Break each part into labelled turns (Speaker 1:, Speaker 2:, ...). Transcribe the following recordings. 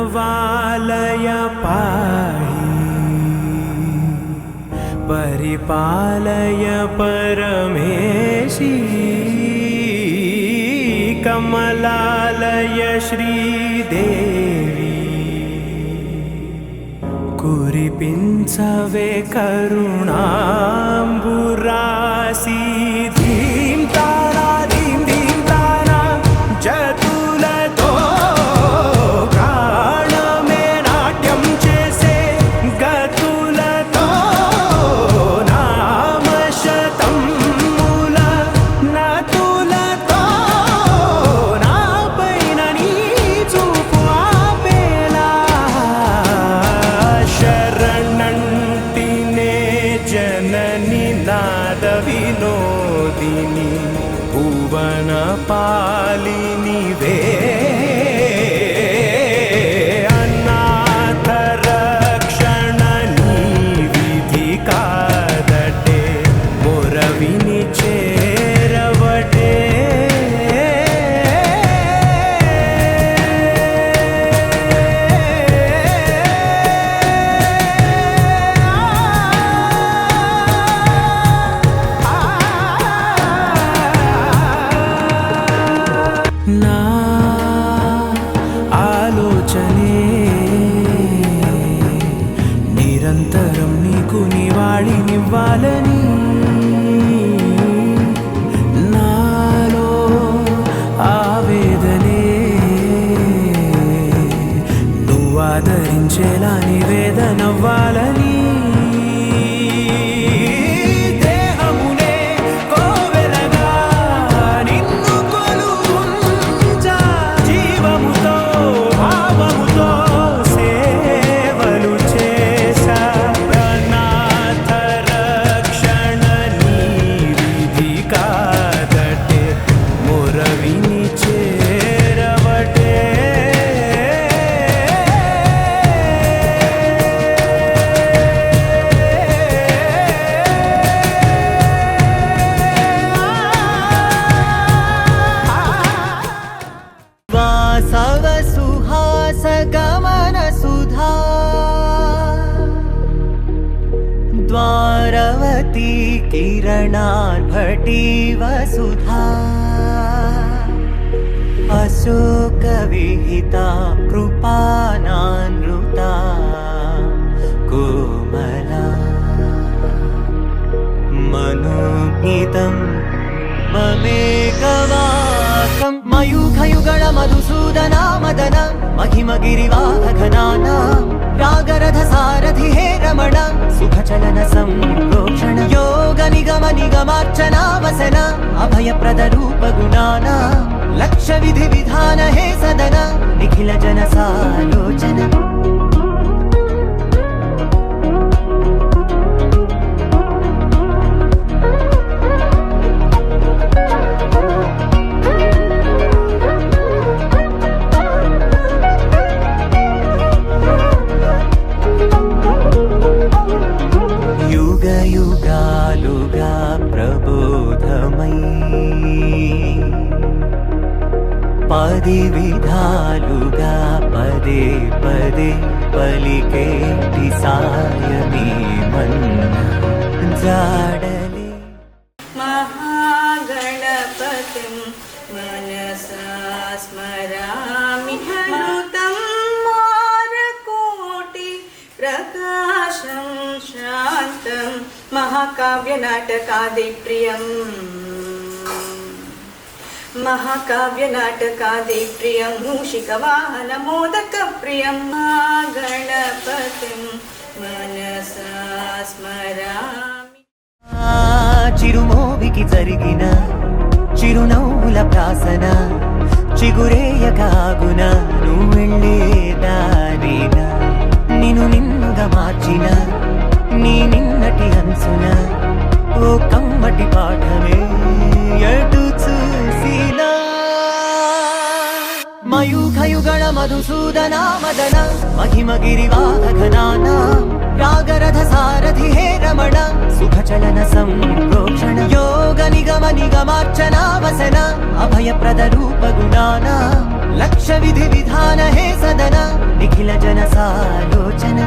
Speaker 1: नवालय पाहि परिपालय परमेशी कमलालय श्रीदेवी कुरिपिंचवे करुणांबुरासी धीम तारा धीम धीम तारा जतुलतो प्राणमे नाट्यं चेसे गतुलतो नामशतं मूल नतुलतो नापैन नी चूपु आपेला शरणंटिने जननी नाद विनोदिनी भुवन पालिनी वे अनाथ रक्षणनी विधि कादटे मोरविनी चेरवटे నా ఆలోచనే నిరంతరం నీకు నివాళినివ్వాలని నాలో ఆవేదనే నువ్వు ఆదరించేలా నివేదనవ్వాలని దేహమునే కోవెలగా నిన్ను కొలువుంచా జీవముతో భావముతో సేవలు చేసా అనాథ రక్షణ నీ విధి కాదటే మొరవిని చేరవటే
Speaker 2: वासव सुहास गमन सुधा द्वारवती किरणार्भटी वसुधा अशोक विहिता कृपानानृता कोमला मनोगीतं ममेकवाकं मयूखयुगळ मधुसूदना मदन महिमगिरिवाहघनाना रागरथ सारथि हे रमण सुखचलन संप्रोक्षण योग निगम निगमार्चना वसन अभयप्रद रूप गुणाना लक्ष्य विधि विधान हे सदन निखिल जन सालोचन युग युगालुगा प्रबोधमयी पदि विधालुगा पदे पदे पलिकेटि सायमे मन्न जाडले
Speaker 3: महागणपतिं मनसा स्मरामि मृतं मारकोटि प्रकाशं शान्तं महाकाव्यनाटकादिप्रियम् महाकाव्यनाटकादिप्रियं मूषिकवाहनमोदकप्रियं गणपतिं मनसा स्मरामि
Speaker 2: చిరుమోవికి జరిగిన చిరునవ్వుల ప్రాసన చిగురేయకాగున నువ్వెళ్ళే దారిన నిన్ను నిన్నుగా మార్చిన నీ నిన్నటి హంసున ఓ కమ్మటి పాఠమే ఎటు చూసినా మయూఖయుగళ మధుసూదనా మదన महिमगिरिवाहघनाना रागरथ सारथि हे रमण सुखचलन सम्प्रोक्षण योग निगम निगमार्चना वसन अभयप्रद रूप गुणाना लक्ष्य विधि विधान हे सदन निखिल जन सालोचन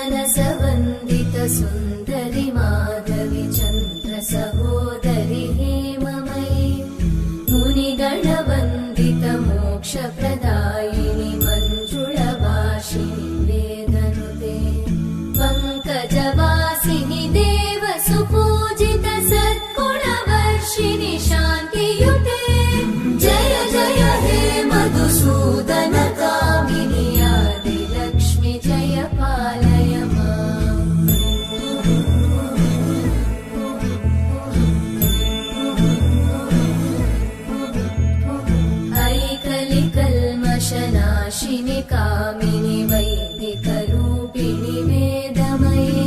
Speaker 4: सुमनसवन्दित सुन्दरि माधवि चन्द्र सहोदरि हेममयि मुनिगणवन्दित मोक्षप्रदायिनि मञ्जुळभाषिणि वेदनुते पङ्कजवासिनि देव सुपूजित सद्गुणवर्षिणि शान्तियुते जय जय हे मधुसूदन कामिनि आदिलक्ष्मि जय पालय माम् ऐकलिकल्मषनाशिनि कामिनि वैदिकरूपिणि वेदमये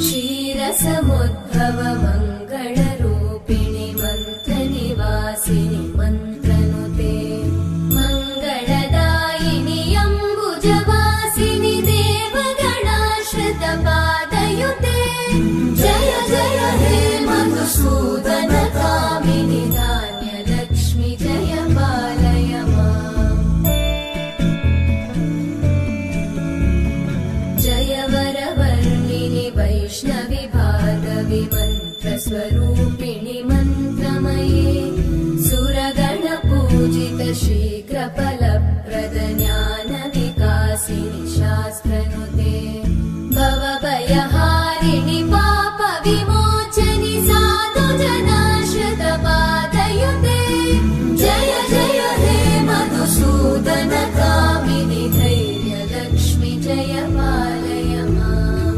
Speaker 4: क्षीरसमुद्भव मङ्गलरूपिणि मन्त्रनिवासिनि मन्त्रनुते मङ्गलदायिनि अम्बुजवासिनि देवगणाश्रितपादयुते जय जय हे मधुसूदन कामिनि धान्यलक्ष्मि जय पालय माम् जय वरवर्णिनि वैष्णवि भार्गवि मन्त्रस्वरूपिणि मन्त्रमये सुरगणपूजित शीघ्रफलप्रद ज्ञानविकासिनि शास्त्रनुते भवभयहारिणि पापविमोचनि साधुजनाश्रितपादयुते जय जय हे मधुसूदन कामिनि धैर्यलक्ष्मि जय पालय माम्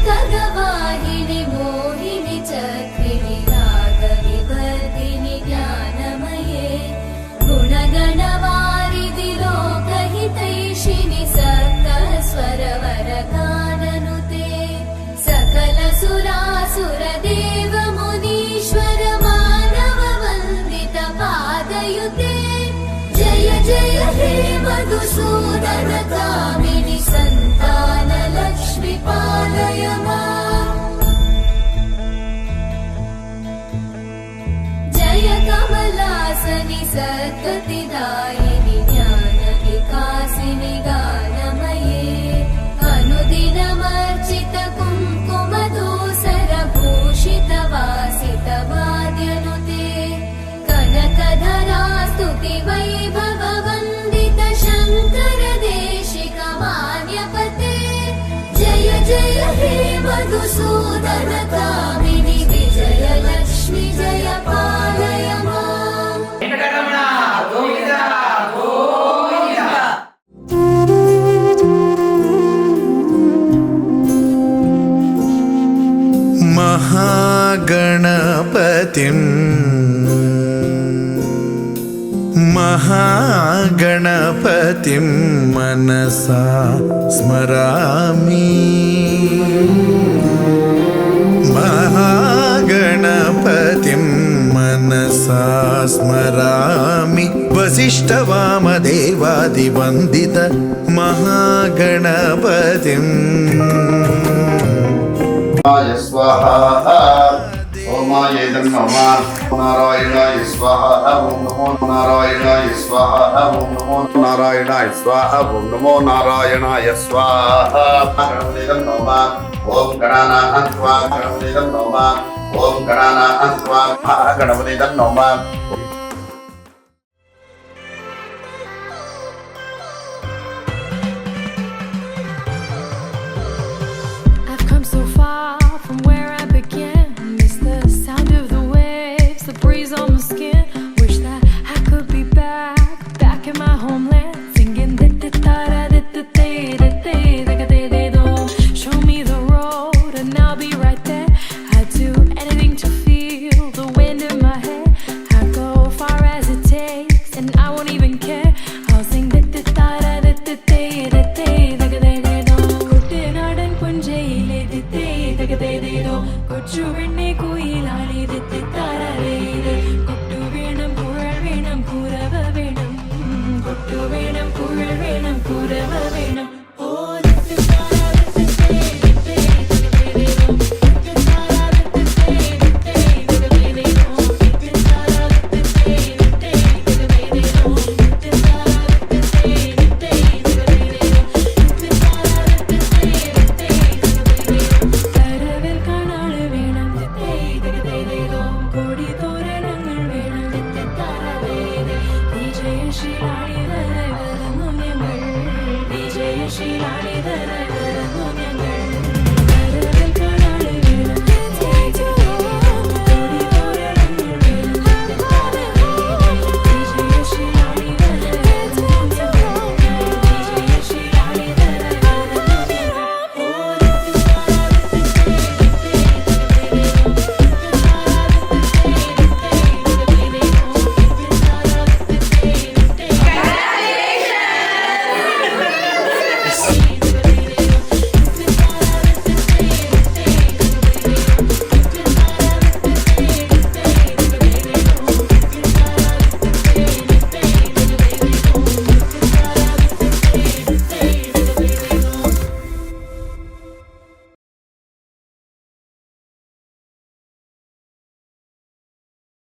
Speaker 4: ऐकगवाहिनि मोहिनि चक्रिणि रागविवर्धिनि ज्ञानमये गुणगणवारिधि लोकहितैषिणि सप्तस्वरवरगाननुते सकल सुरासुर देव मुनीश्वर मानव वन्दित पादयुते जय जय हे मधुसूदन कामिनि सन्तान लक्ष्मि पालय माम् जय कमलासनि सद्गतिदायिनि ज्ञानविकासिनि गानमये अनुदिनमर्चित कुङ्कुमधूसर भूषित वासित वाद्यनुते कनकधरा स्तुति वैभव वन्दित शङ्कर देशिक मान्यपते जय जय हे मधुसूदन कामिनि विजय लक्ष्मि जय पालय माम्
Speaker 1: महागणपतिं मनसा स्मरामि महागणपतिं मनसा स्मरामि वसिष्ठवामदेवादिवन्दित महागणपतिम्
Speaker 5: स्वाहा ओम सोमाय नमः नारायणाय स्वाहा ओम नमो नारायणाय स्वाहा ओम नमो नारायणाय स्वाहा ओम नमो नारायणाय स्वाहा गणपते नमः ओम गणानां त्वा गणपते नमः ओम गणानां त्वा गणपते नमः